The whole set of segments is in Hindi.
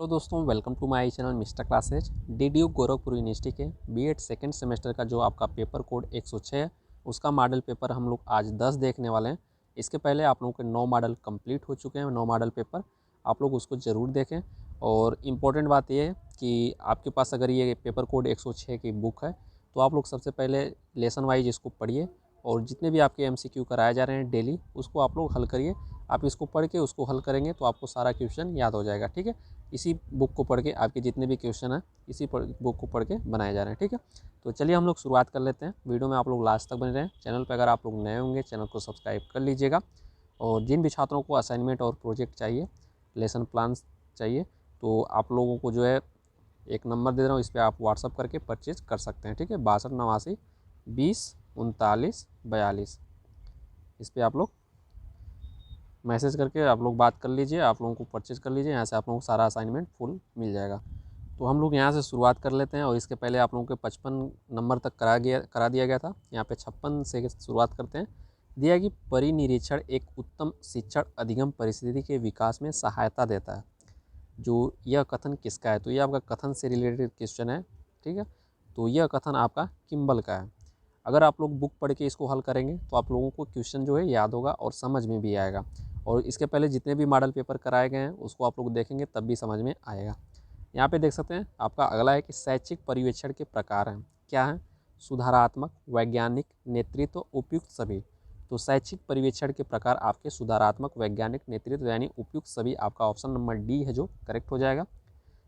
तो दोस्तों welcome to my channel Mister Classes. DDU Gorakhpur university के बीएड सेकेंड सेमेस्टर का जो आपका पेपर कोड 106 है उसका मॉडल पेपर हम लोग आज 10 देखने वाले हैं। इसके पहले आप लोगों के 9 मॉडल कंप्लीट हो चुके हैं। 9 मॉडल पेपर आप लोग उसको ज़रूर देखें। और इम्पोर्टेंट बात यह है कि आपके पास अगर ये पेपर कोड 106 की बुक है तो आप लोग सबसे पहले लेसन वाइज इसको पढ़िए और जितने भी आपके MCQ कराए जा रहे हैं डेली उसको आप लोग हल करिए। आप इसको पढ़ के उसको हल करेंगे तो आपको सारा क्वेश्चन याद हो जाएगा। ठीक है, इसी बुक को पढ़ के आपके जितने भी क्वेश्चन हैं इसी बुक को पढ़ के बनाए जा रहे हैं। ठीक है, तो चलिए हम लोग शुरुआत कर लेते हैं। वीडियो में आप लोग लास्ट तक बने रहें। चैनल पर अगर आप लोग नए होंगे चैनल को सब्सक्राइब कर लीजिएगा। और जिन भी छात्रों को असाइनमेंट और प्रोजेक्ट चाहिए, लेसन प्लान चाहिए, तो आप लोगों को जो है एक नंबर दे रहा हूँ, इस पर आप व्हाट्सअप करके परचेज कर सकते हैं। ठीक है, 6289203942 इस पर आप लोग मैसेज करके आप लोग बात कर लीजिए। आप लोगों को परचेज कर लीजिए, यहाँ से आप लोगों को सारा असाइनमेंट फुल मिल जाएगा। तो हम लोग यहाँ से शुरुआत कर लेते हैं। और इसके पहले आप लोगों के 55 नंबर तक करा दिया गया था। यहाँ पे 56 से शुरुआत करते हैं। दिया कि परिनिरीक्षण एक उत्तम शिक्षण अधिगम परिस्थिति के विकास में सहायता देता है। जो यह कथन किसका है? तो ये आपका कथन से रिलेटेड क्वेश्चन है। ठीक है, तो यह कथन आपका किम्बल का है। अगर आप लोग बुक पढ़ के इसको हल करेंगे तो आप लोगों को क्वेश्चन जो है याद होगा और समझ में भी आएगा। और इसके पहले जितने भी मॉडल पेपर कराए गए हैं उसको आप लोग देखेंगे तब भी समझ में आएगा। यहाँ पे देख सकते हैं आपका अगला है कि शैक्षिक पर्यवेक्षण के प्रकार हैं। क्या है? सुधारात्मक, वैज्ञानिक, नेतृत्व, उपयुक्त सभी। तो शैक्षिक पर्यवेक्षण के प्रकार आपके सुधारात्मक, वैज्ञानिक, नेतृत्व यानी उपयुक्त सभी आपका ऑप्शन नंबर डी है जो करेक्ट हो जाएगा।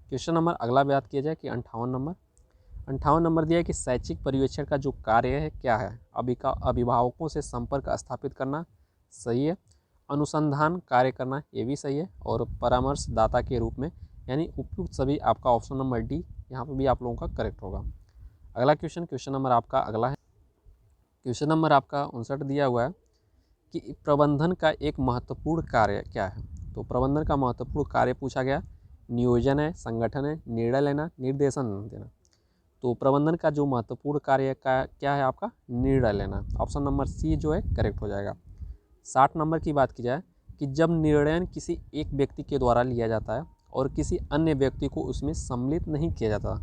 क्वेश्चन नंबर अगला बात किया जाए कि 58 नंबर दिया है कि शैक्षिक पर्यवेक्षण का जो कार्य है क्या है? अभिभावकों से संपर्क स्थापित करना, सही है। अनुसंधान कार्य करना, ये भी सही है। और परामर्शदाता के रूप में यानी उपयुक्त सभी आपका ऑप्शन नंबर डी यहाँ पर भी आप लोगों का करेक्ट होगा। अगला क्वेश्चन नंबर आपका अगला है। क्वेश्चन नंबर आपका 59 दिया हुआ है कि प्रबंधन का एक महत्वपूर्ण कार्य क्या है? तो प्रबंधन का महत्वपूर्ण कार्य पूछा गया। नियोजन है, संगठन है, निर्णय लेना, निर्देशन देना। तो प्रबंधन का जो महत्वपूर्ण कार्य का क्या है आपका? निर्णय लेना। ऑप्शन नंबर सी जो है करेक्ट हो जाएगा। 60 नंबर की बात की जाए कि जब निर्णय किसी एक व्यक्ति के द्वारा लिया जाता है और किसी अन्य व्यक्ति को उसमें सम्मिलित नहीं किया जाता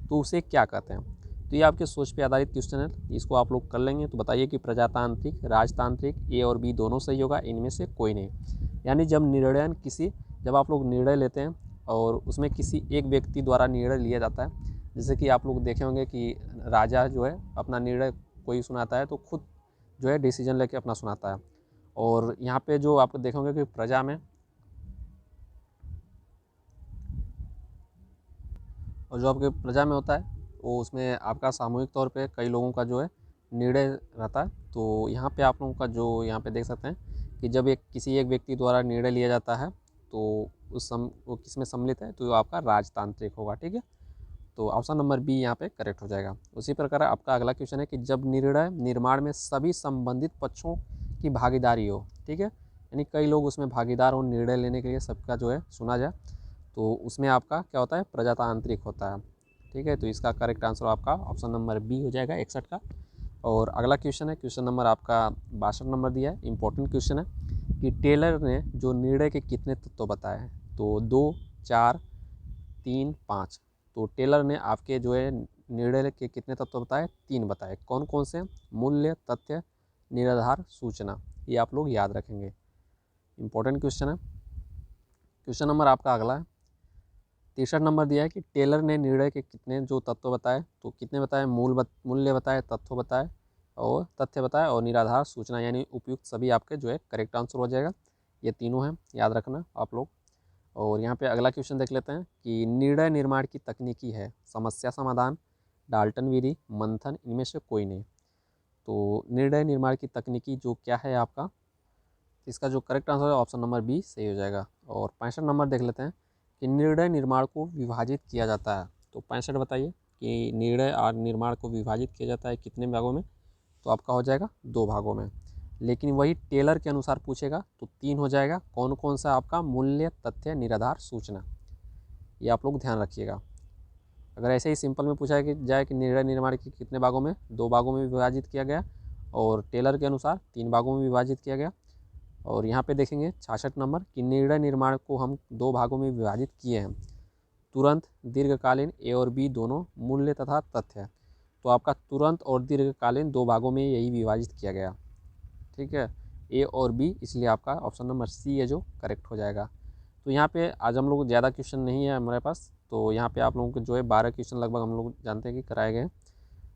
तो उसे क्या कहते हैं? तो ये आपके सोच पे आधारित क्वेश्चन है, इसको आप लोग कर लेंगे। तो बताइए कि प्रजातांत्रिक, राजतांत्रिक, ए और बी दोनों सही होगा, इनमें से कोई नहीं। यानी जब आप लोग निर्णय लेते हैं और उसमें किसी एक व्यक्ति द्वारा निर्णय लिया जाता है, जैसे कि आप लोग देखे होंगे कि राजा जो है अपना निर्णय कोई सुनाता है तो खुद जो है डिसीजन लेके अपना सुनाता है। और यहाँ पे जो आप देखेंगे कि प्रजा में होता है वो उसमें आपका सामूहिक तौर पे कई लोगों का जो है निर्णय रहता है। तो यहाँ पे आप लोगों का जो यहाँ पे देख सकते हैं कि जब किसी एक व्यक्ति द्वारा निर्णय लिया जाता है तो वो किस में सम्मिलित है? तो आपका राजतांत्रिक होगा। ठीक है, तो ऑप्शन नंबर बी यहाँ पे करेक्ट हो जाएगा। उसी प्रकार आपका अगला क्वेश्चन है कि जब निर्णय निर्माण में सभी संबंधित पक्षों की भागीदारी हो। ठीक है, यानी कई लोग उसमें भागीदार हो, निर्णय लेने के लिए सबका जो है सुना जाए, तो उसमें आपका क्या होता है? प्रजातांत्रिक होता है। ठीक है, तो इसका करेक्ट आंसर आपका ऑप्शन नंबर बी हो जाएगा 61 का। और अगला क्वेश्चन है, क्वेश्चन नंबर आपका 62 नंबर दिया है। इंपॉर्टेंट क्वेश्चन है कि टेलर ने जो निर्णय के कितने तत्व बताए हैं? तो 2, 4, 3, 5। तो टेलर ने आपके जो है निर्णय के कितने तत्व बताए? 3 बताए। कौन कौन से? मूल्य, तथ्य, निराधार, सूचना। ये आप लोग याद रखेंगे, इंपॉर्टेंट क्वेश्चन है। क्वेश्चन नंबर आपका अगला है। 63 नंबर दिया है कि टेलर ने निर्णय के कितने जो तत्व बताए? तो कितने बताए? मूल्य बताए, तत्व बताए और तथ्य बताए और निराधार, सूचना यानी उपयुक्त सभी आपके जो है करेक्ट आंसर हो जाएगा। ये तीनों हैं, याद रखना आप लोग। और यहाँ पे अगला क्वेश्चन देख लेते हैं कि निर्णय निर्माण की तकनीकी है समस्या समाधान, डाल्टन विधि, मंथन, इनमें से कोई नहीं। तो निर्णय निर्माण की तकनीकी जो क्या है आपका, इसका जो करेक्ट आंसर है ऑप्शन नंबर बी सही हो जाएगा। और 65 नंबर देख लेते हैं कि निर्णय निर्माण को विभाजित किया जाता है। तो 65 बताइए कि निर्णय और निर्माण को विभाजित किया जाता है कितने भागों में? तो आपका हो जाएगा 2 भागों में। लेकिन वही टेलर के अनुसार पूछेगा तो 3 हो जाएगा। कौन कौन सा? आपका मूल्य, तथ्य, निराधार, सूचना। ये आप लोग ध्यान रखिएगा। अगर ऐसे ही सिंपल में पूछा जाए कि निर्णय निर्माण के कितने भागों में? 2 भागों में विभाजित किया गया और टेलर के अनुसार 3 भागों में विभाजित किया गया। और यहाँ पे देखेंगे 66 नंबर कि निर्णय निर्माण को हम 2 भागों में विभाजित किए हैं। तुरंत, दीर्घकालीन, ए और बी दोनों, मूल्य तथा तथ्य। तो आपका तुरंत और दीर्घकालीन 2 भागों में यही विभाजित किया गया, ठीक है, ए और बी, इसलिए आपका ऑप्शन नंबर सी है जो करेक्ट हो जाएगा। तो यहाँ पे आज हम लोग ज़्यादा क्वेश्चन नहीं है हमारे पास, तो यहाँ पे आप लोगों को जो है 12 क्वेश्चन लगभग हम लोग जानते हैं कि कराए गए हैं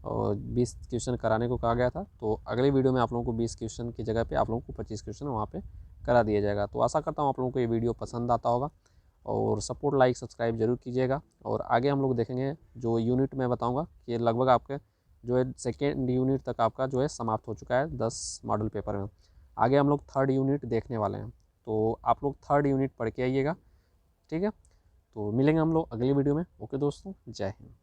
और 20 क्वेश्चन कराने को कहा गया था। तो अगले वीडियो में आप लोगों को 20 क्वेश्चन की जगह पे आप लोगों को 25 क्वेश्चन वहाँ पे करा दिया जाएगा। तो आशा करता हूँ आप लोगों को ये वीडियो पसंद आता होगा और सपोर्ट, लाइक, सब्सक्राइब जरूर कीजिएगा। और आगे हम लोग देखेंगे जो यूनिट मैं बताऊँगा कि लगभग आपके जो है सेकेंड यूनिट तक आपका जो है समाप्त हो चुका है 10 मॉडल पेपर में। आगे हम लोग थर्ड यूनिट देखने वाले हैं, तो आप लोग थर्ड यूनिट पढ़ के आइएगा, ठीक है। तो मिलेंगे हम लोग अगली वीडियो में। ओके दोस्तों, जय हिंद।